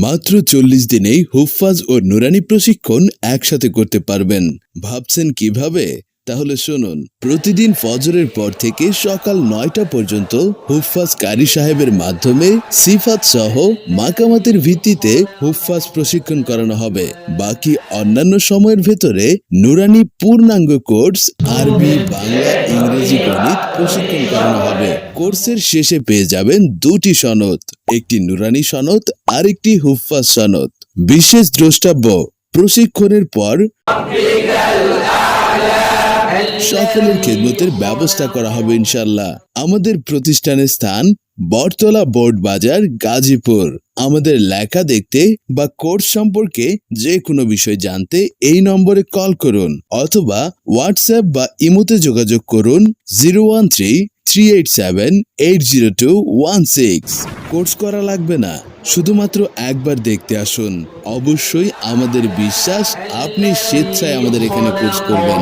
মাত্র 40 দিনেই হুফফাজ ও নুরানি প্রশিক্ষণ একসাথে করতে পারবেন। ভাবছেন কিভাবে? তাহলে শুনুন। প্রতিদিন ফজরের পর থেকে সকাল 9টা পর্যন্ত হুফফাজ কারি সাহেবের মাধ্যমে সিফাত সহ মাকামাতের ভিত্তিতে হুফফাজ প্রশিক্ষণ করানো হবে। বাকি অন্যান্য সময়ের ভেতরে নুরানি পূর্ণাঙ্গ কোর্স আরবি, বাংলা, ইংরেজি, গণিত প্রশিক্ষণ করানো হবে। কোর্সের শেষে পেয়ে যাবেন 2টি সনদ, একটি নুরানি সনদ আর একটি হুফফাজ সনদ। বিশেষ দ্রষ্টব্য, প্রশিক্ষণের পর সকলের খেদমতের ব্যবস্থা করা হবে ইনশাল্লাহ। আমাদের প্রতিষ্ঠানের স্থান বটতলা বোর্ড বাজার, গাজীপুর। আমাদের লেখা দেখতে বা কোর্স সম্পর্কে যে কোনো বিষয় জানতে এই নম্বরে কল করুন অথবা হোয়াটসঅ্যাপ বা ইমোতে যোগাযোগ করুন 013-387-80216। কোর্স করা লাগবে না, শুধুমাত্র একবার দেখতে আসুন। অবশ্যই আমাদের বিশ্বাস আপনি স্বেচ্ছায় আমাদের এখানে কোর্স করবেন।